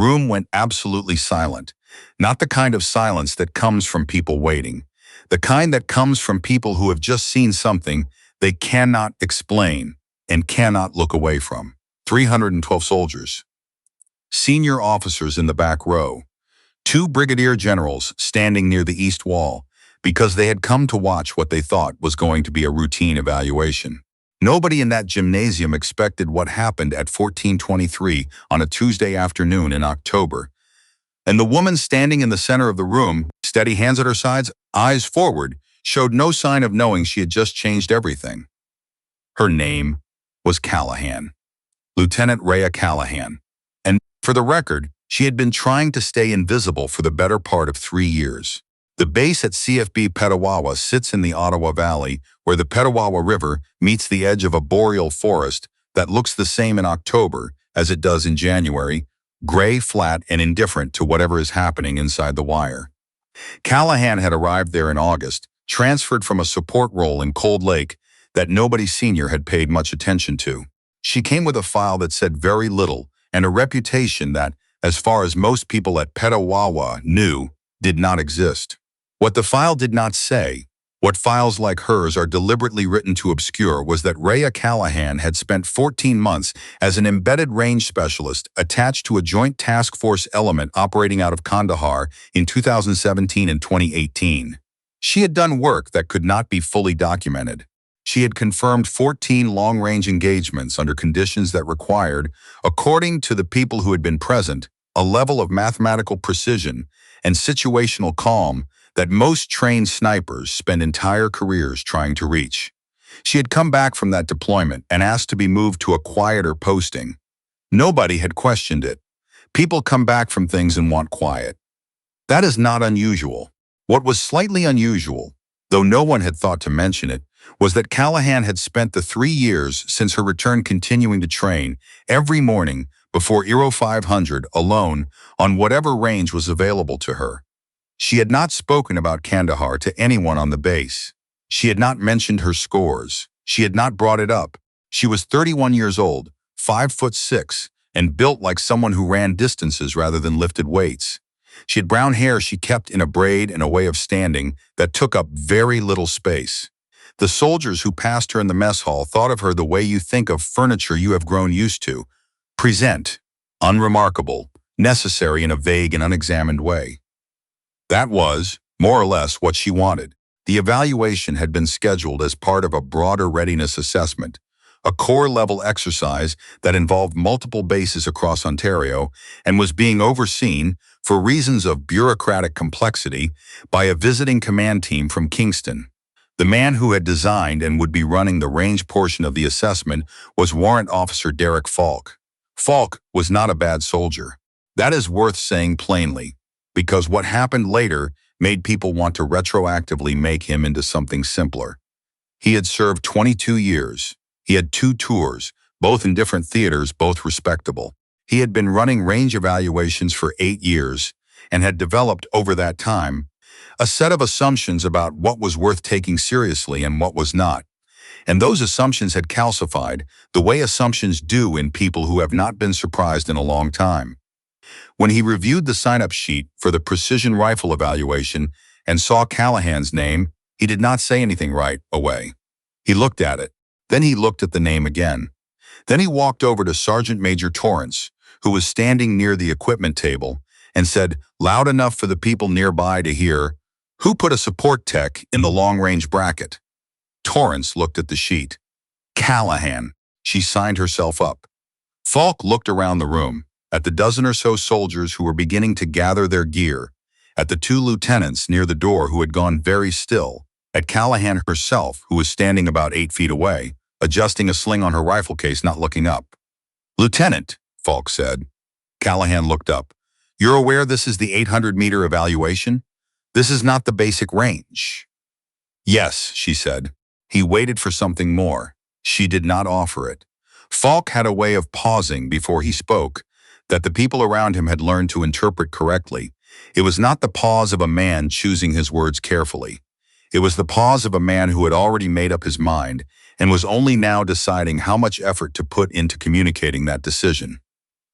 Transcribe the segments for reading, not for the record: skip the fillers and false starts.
room went absolutely silent. Not the kind of silence that comes from people waiting. The kind that comes from people who have just seen something they cannot explain and cannot look away from. 312 soldiers. Senior officers in the back row. 2 brigadier generals standing near the east wall because they had come to watch what they thought was going to be a routine evaluation. Nobody in that gymnasium expected what happened at 14:23 on a Tuesday afternoon in October. And the woman standing in the center of the room, steady hands at her sides, eyes forward, showed no sign of knowing she had just changed everything. Her name was Callahan. Lieutenant Reya Callahan. And for the record, she had been trying to stay invisible for the better part of 3 years. The base at CFB Petawawa sits in the Ottawa Valley, where the Petawawa River meets the edge of a boreal forest that looks the same in October as it does in January, gray, flat, and indifferent to whatever is happening inside the wire. Callahan had arrived there in August, transferred from a support role in Cold Lake that nobody senior had paid much attention to. She came with a file that said very little and a reputation that, as far as most people at Petawawa knew, did not exist. What the file did not say, what files like hers are deliberately written to obscure, was that Reya Callahan had spent 14 months as an embedded range specialist attached to a joint task force element operating out of Kandahar in 2017 and 2018. She had done work that could not be fully documented. She had confirmed 14 long-range engagements under conditions that required, according to the people who had been present, a level of mathematical precision and situational calm that most trained snipers spend entire careers trying to reach. She had come back from that deployment and asked to be moved to a quieter posting. Nobody had questioned it. People come back from things and want quiet. That is not unusual. What was slightly unusual, though no one had thought to mention it, was that Callahan had spent the 3 years since her return continuing to train every morning before Euro 500 alone on whatever range was available to her. She had not spoken about Kandahar to anyone on the base. She had not mentioned her scores. She had not brought it up. She was 31 years old, 5'6", and built like someone who ran distances rather than lifted weights. She had brown hair she kept in a braid and a way of standing that took up very little space. The soldiers who passed her in the mess hall thought of her the way you think of furniture you have grown used to. Present, unremarkable, necessary in a vague and unexamined way. That was, more or less, what she wanted. The evaluation had been scheduled as part of a broader readiness assessment, a core-level exercise that involved multiple bases across Ontario and was being overseen, for reasons of bureaucratic complexity, by a visiting command team from Kingston. The man who had designed and would be running the range portion of the assessment was Warrant Officer Derek Falk. Falk was not a bad soldier. That is worth saying plainly, because what happened later made people want to retroactively make him into something simpler. He had served 22 years. He had 2 tours, both in different theaters, both respectable. He had been running range evaluations for 8 years and had developed over that time a set of assumptions about what was worth taking seriously and what was not. And those assumptions had calcified the way assumptions do in people who have not been surprised in a long time. When he reviewed the sign-up sheet for the precision rifle evaluation and saw Callahan's name, he did not say anything right away. He looked at it. Then he looked at the name again. Then he walked over to Sergeant Major Torrance, who was standing near the equipment table, and said, loud enough for the people nearby to hear, "Who put a support tech in the long-range bracket?" Torrance looked at the sheet. Callahan. She signed herself up. Falk looked around the room, at the dozen or so soldiers who were beginning to gather their gear, at the 2 lieutenants near the door who had gone very still, at Callahan herself, who was standing about 8 feet away, adjusting a sling on her rifle case, not looking up. "Lieutenant," Falk said. Callahan looked up. "You're aware this is the 800-meter evaluation? This is not the basic range." "Yes," she said. He waited for something more. She did not offer it. Falk had a way of pausing before he spoke that the people around him had learned to interpret correctly. It was not the pause of a man choosing his words carefully. It was the pause of a man who had already made up his mind and was only now deciding how much effort to put into communicating that decision.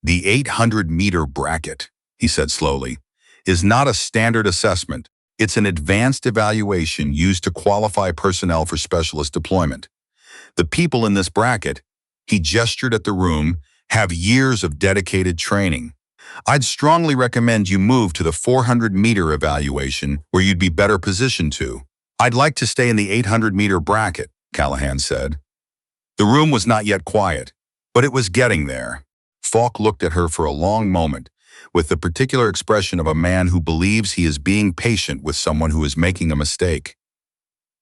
The 800-meter bracket, he said slowly, is not a standard assessment. It's an advanced evaluation used to qualify personnel for specialist deployment. The people in this bracket, he gestured at the room, have years of dedicated training. I'd strongly recommend you move to the 400-meter evaluation where you'd be better positioned to. I'd like to stay in the 800-meter bracket, Callahan said. The room was not yet quiet, but it was getting there. Falk looked at her for a long moment, with the particular expression of a man who believes he is being patient with someone who is making a mistake.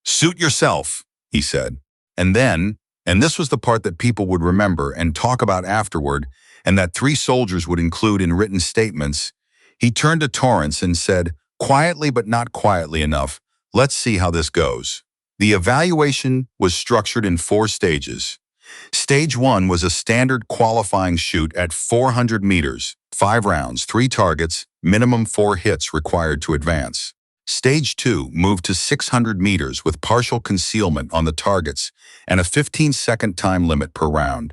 Suit yourself, he said. And then, and this was the part that people would remember and talk about afterward, and that 3 soldiers would include in written statements, he turned to Torrance and said, quietly but not quietly enough, let's see how this goes. The evaluation was structured in 4 stages. Stage 1 was a standard qualifying shoot at 400 meters, 5 rounds, 3 targets, minimum 4 hits required to advance. Stage 2 moved to 600 meters with partial concealment on the targets and a 15-second time limit per round.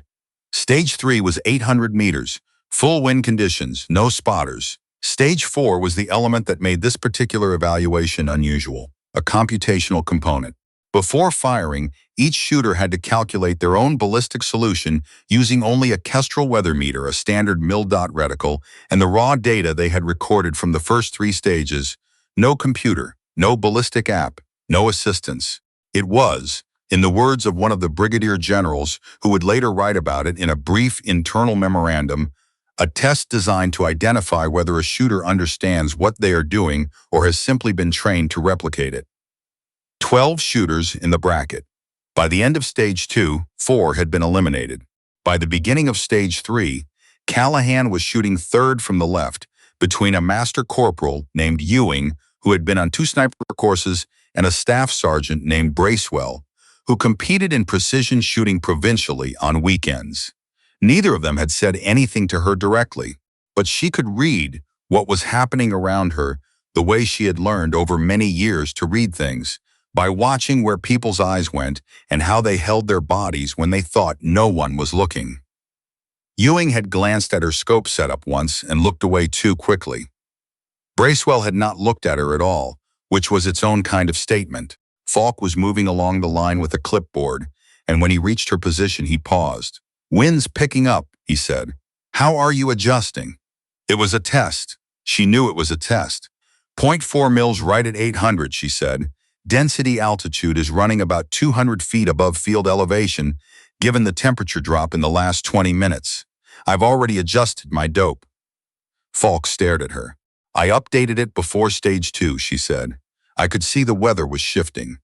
Stage 3 was 800 meters, full wind conditions, no spotters. Stage 4 was the element that made this particular evaluation unusual, a computational component. Before firing, each shooter had to calculate their own ballistic solution using only a Kestrel weather meter, a standard mil-dot reticle, and the raw data they had recorded from the first 3 stages. No computer, no ballistic app, no assistance. It was, in the words of one of the brigadier generals who would later write about it in a brief internal memorandum, a test designed to identify whether a shooter understands what they are doing or has simply been trained to replicate it. 12 shooters in the bracket. By the end of Stage 2, 4 had been eliminated. By the beginning of Stage 3, Callahan was shooting third from the left, between a master corporal named Ewing, who had been on 2 sniper courses, and a staff sergeant named Bracewell, who competed in precision shooting provincially on weekends. Neither of them had said anything to her directly, but she could read what was happening around her the way she had learned over many years to read things, by watching where people's eyes went and how they held their bodies when they thought no one was looking. Ewing had glanced at her scope setup once and looked away too quickly. Bracewell had not looked at her at all, which was its own kind of statement. Falk was moving along the line with a clipboard, and when he reached her position, he paused. Wind's picking up, he said. How are you adjusting? It was a test. She knew it was a test. 0.4 mils right at 800, she said. Density altitude is running about 200 feet above field elevation, given the temperature drop in the last 20 minutes. I've already adjusted my dope. Falk stared at her. I updated it before Stage 2, she said. I could see the weather was shifting.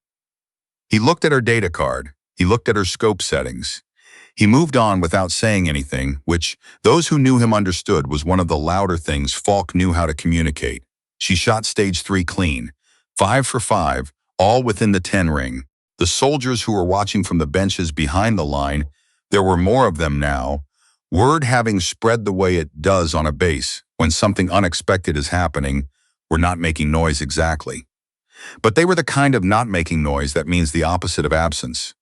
He looked at her data card. He looked at her scope settings. He moved on without saying anything, which, those who knew him understood, was one of the louder things Falk knew how to communicate. She shot Stage 3 clean, 5 for 5, all within the 10 ring. The soldiers who were watching from the benches behind the line, there were more of them now, word having spread the way it does on a base when something unexpected is happening, were not making noise exactly. But they were the kind of not making noise that means the opposite of absence.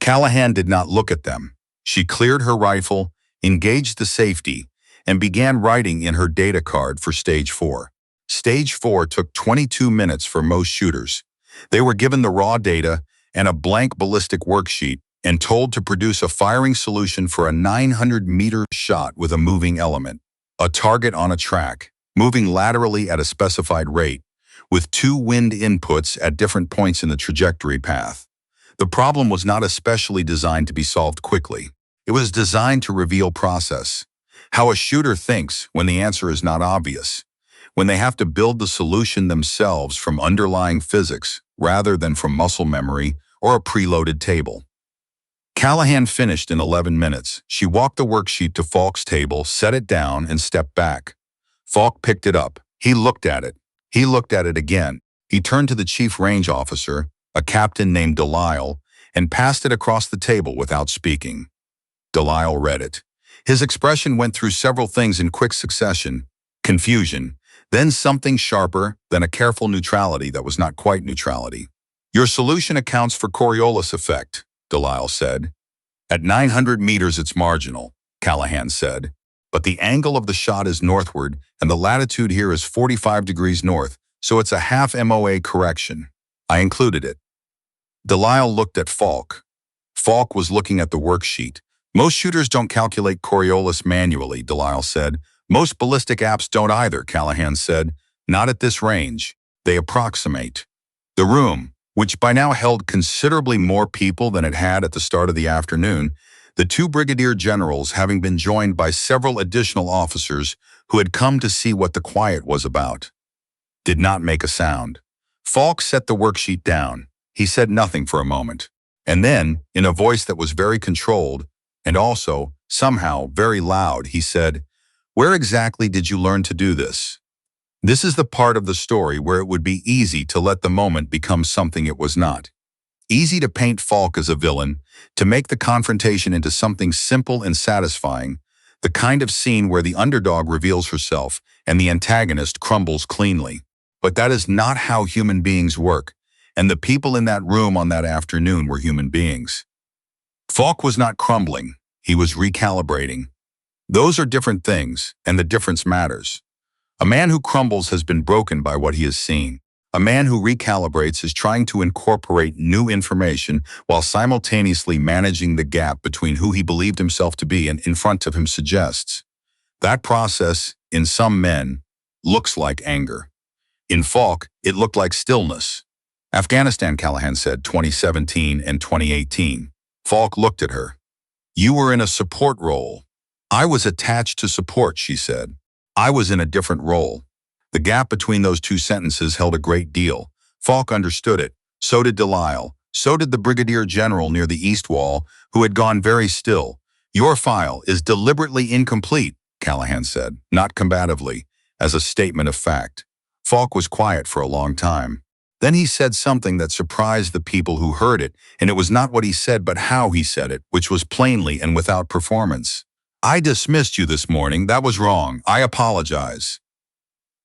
Callahan did not look at them. She cleared her rifle, engaged the safety, and began writing in her data card for Stage 4. Stage 4 took 22 minutes for most shooters. They were given the raw data and a blank ballistic worksheet and told to produce a firing solution for a 900-meter shot with a moving element, a target on a track, moving laterally at a specified rate, with 2 wind inputs at different points in the trajectory path. The problem was not especially designed to be solved quickly. It was designed to reveal process, how a shooter thinks when the answer is not obvious, when they have to build the solution themselves from underlying physics rather than from muscle memory or a preloaded table. Callahan finished in 11 minutes. She walked the worksheet to Falk's table, set it down, and stepped back. Falk picked it up. He looked at it. He looked at it again. He turned to the chief range officer, a captain named Delisle, and passed it across the table without speaking. Delisle read it. His expression went through several things in quick succession: confusion, then something sharper, then a careful neutrality that was not quite neutrality. Your solution accounts for Coriolis effect, Delisle said. At 900 meters it's marginal, Callahan said. but the angle of the shot is northward, and the latitude here is 45 degrees north, so it's a half MOA correction. I included it. Delisle looked at Falk. Falk was looking at the worksheet. Most shooters don't calculate Coriolis manually, Delisle said. Most ballistic apps don't either, Callahan said. Not at this range. They approximate. The room, which by now held considerably more people than it had at the start of the afternoon, the two brigadier generals having been joined by several additional officers who had come to see what the quiet was about, did not make a sound. Falk set the worksheet down. He said nothing for a moment. And then, in a voice that was very controlled, and also, somehow, very loud, he said, "Where exactly did you learn to do this?" This is the part of the story where it would be easy to let the moment become something it was not. Easy to paint Falk as a villain, to make the confrontation into something simple and satisfying, the kind of scene where the underdog reveals herself and the antagonist crumbles cleanly. But that is not how human beings work, and the people in that room on that afternoon were human beings. Falk was not crumbling, he was recalibrating. Those are different things, and the difference matters. A man who crumbles has been broken by what he has seen. A man who recalibrates is trying to incorporate new information while simultaneously managing the gap between who he believed himself to be and in front of him suggests. That process, in some men, looks like anger. In Falk, it looked like stillness. Afghanistan, Callahan said, 2017 and 2018. Falk looked at her. You were in a support role. I was attached to support, she said. I was in a different role. The gap between those two sentences held a great deal. Falk understood it. So did Delisle. So did the brigadier general near the east wall, who had gone very still. Your file is deliberately incomplete, Callahan said, not combatively, as a statement of fact. Falk was quiet for a long time. Then he said something that surprised the people who heard it, and it was not what he said but how he said it, which was plainly and without performance. I dismissed you this morning. That was wrong. I apologize.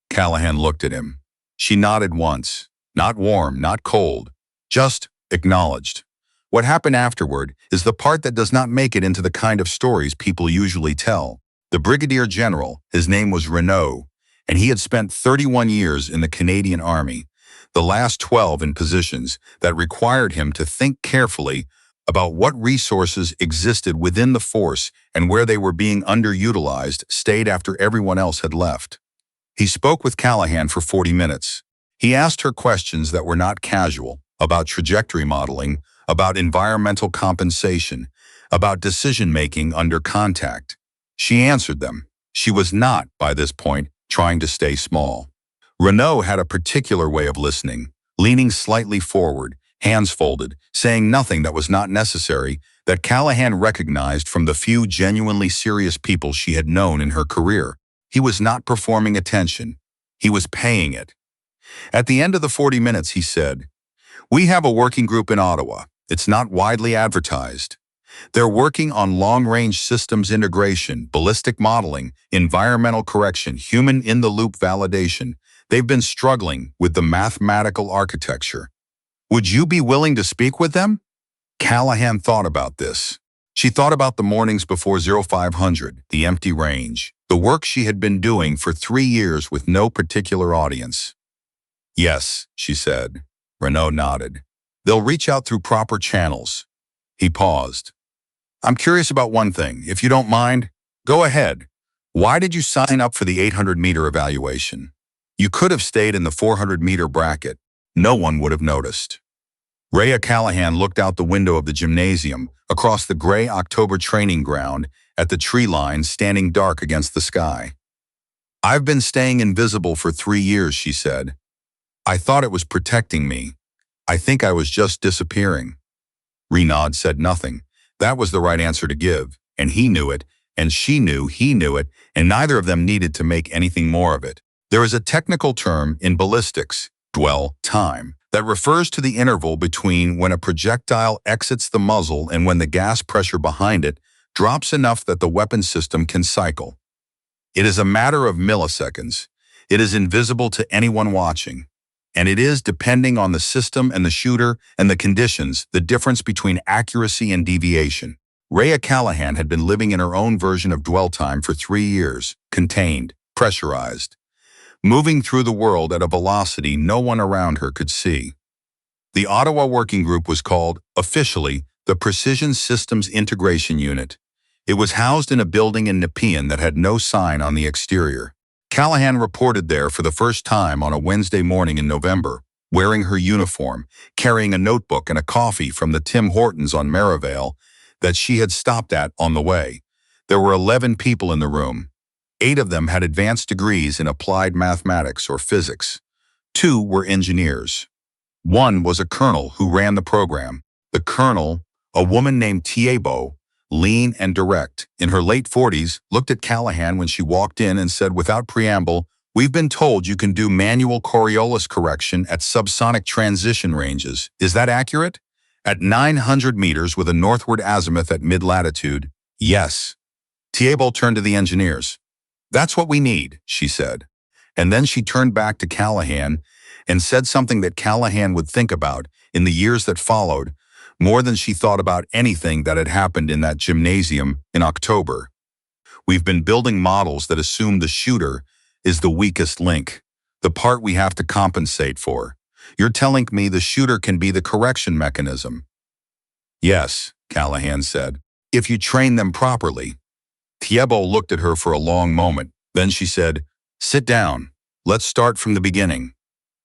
Callahan looked at him. She nodded once. Not warm, not cold. Just acknowledged. What happened afterward is the part that does not make it into the kind of stories people usually tell. The brigadier general, his name was Renaud, and he had spent 31 years in the Canadian Army, the last 12 in positions that required him to think carefully about what resources existed within the force and where they were being underutilized stayed after everyone else had left. He spoke with Callahan for 40 minutes. He asked her questions that were not casual, about trajectory modeling, about environmental compensation, about decision-making under contact. She answered them. She was not, by this point, trying to stay small. Renaud had a particular way of listening, leaning slightly forward, hands folded, saying nothing that was not necessary, that Callahan recognized from the few genuinely serious people she had known in her career. He was not performing attention. He was paying it. At the end of the 40 minutes, he said, "We have a working group in Ottawa. It's not widely advertised. They're working on long-range systems integration, ballistic modeling, environmental correction, human in-the-loop validation. They've been struggling with the mathematical architecture. Would you be willing to speak with them?" Callahan thought about this. She thought about the mornings before 0500, the empty range, the work she had been doing for 3 years with no particular audience. "Yes," she said. Renaud nodded. "They'll reach out through proper channels." He paused. "I'm curious about one thing, if you don't mind. Go ahead. Why did you sign up for the 800-meter evaluation? You could have stayed in the 400-meter bracket. No one would have noticed." Reya Callahan looked out the window of the gymnasium, across the gray October training ground, at the tree line standing dark against the sky. "I've been staying invisible for 3 years," she said. "I thought it was protecting me. I think I was just disappearing." Renaud said nothing. That was the right answer to give, and he knew it, and she knew he knew it, and neither of them needed to make anything more of it. There is a technical term in ballistics, dwell time, that refers to the interval between when a projectile exits the muzzle and when the gas pressure behind it drops enough that the weapon system can cycle. It is a matter of milliseconds. It is invisible to anyone watching. And it is, depending on the system and the shooter and the conditions, the difference between accuracy and deviation. Reya Callahan had been living in her own version of dwell time for 3 years, contained, pressurized, moving through the world at a velocity no one around her could see. The Ottawa Working Group was called, officially, the Precision Systems Integration Unit. It was housed in a building in Nepean that had no sign on the exterior. Callahan reported there for the first time on a Wednesday morning in November, wearing her uniform, carrying a notebook and a coffee from the Tim Hortons on Merivale that she had stopped at on the way. There were 11 people in the room. 8 of them had advanced degrees in applied mathematics or physics. 2 were engineers. 1 was a colonel who ran the program. The colonel, a woman named Tiebo, lean and direct, in her late 40s, looked at Callahan when she walked in and said without preamble, "We've been told you can do manual Coriolis correction at subsonic transition ranges. Is that accurate? At 900 meters with a northward azimuth at mid-latitude?" "Yes." Tiebo turned to the engineers. "That's what we need," she said. And then she turned back to Callahan and said something that Callahan would think about in the years that followed, more than she thought about anything that had happened in that gymnasium in October. "We've been building models that assume the shooter is the weakest link, the part we have to compensate for. You're telling me the shooter can be the correction mechanism?" "Yes," Callahan said, "if you train them properly." Tiebo looked at her for a long moment. Then she said, "Sit down. Let's start from the beginning."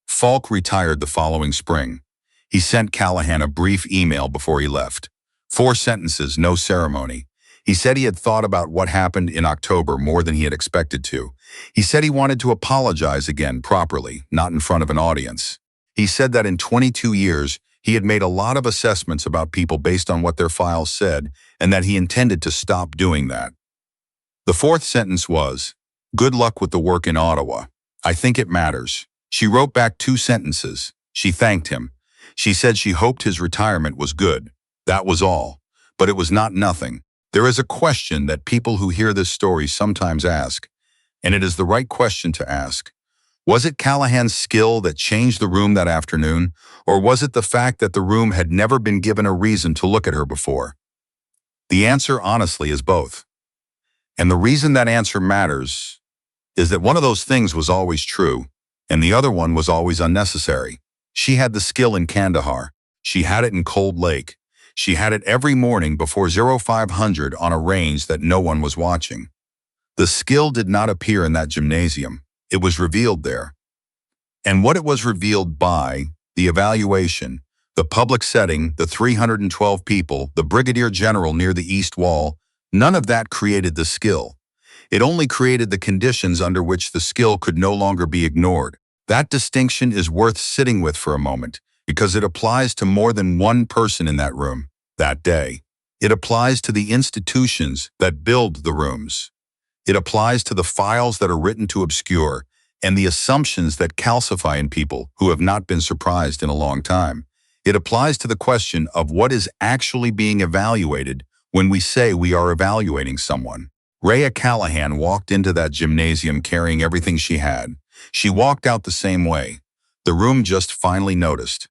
Falk retired the following spring. He sent Callahan a brief email before he left. 4 sentences, no ceremony. He said he had thought about what happened in October more than he had expected to. He said he wanted to apologize again properly, not in front of an audience. He said that in 22 years, he had made a lot of assessments about people based on what their files said, and that he intended to stop doing that. The 4th sentence was, "Good luck with the work in Ottawa. I think it matters." She wrote back 2 sentences. She thanked him. She said she hoped his retirement was good. That was all. But it was not nothing. There is a question that people who hear this story sometimes ask, and it is the right question to ask. Was it Callahan's skill that changed the room that afternoon, or was it the fact that the room had never been given a reason to look at her before? The answer, honestly, is both. And the reason that answer matters is that one of those things was always true, and the other one was always unnecessary. She had the skill in Kandahar. She had it in Cold Lake. She had it every morning before 0500 on a range that no one was watching. The skill did not appear in that gymnasium. It was revealed there. And what it was revealed by, the evaluation, the public setting, the 312 people, the brigadier general near the east wall, none of that created the skill. It only created the conditions under which the skill could no longer be ignored. That distinction is worth sitting with for a moment, because it applies to more than one person in that room, that day. It applies to the institutions that build the rooms. It applies to the files that are written to obscure, and the assumptions that calcify in people who have not been surprised in a long time. It applies to the question of what is actually being evaluated when we say we are evaluating someone. Reya Callahan walked into that gymnasium carrying everything she had. She walked out the same way. The room just finally noticed.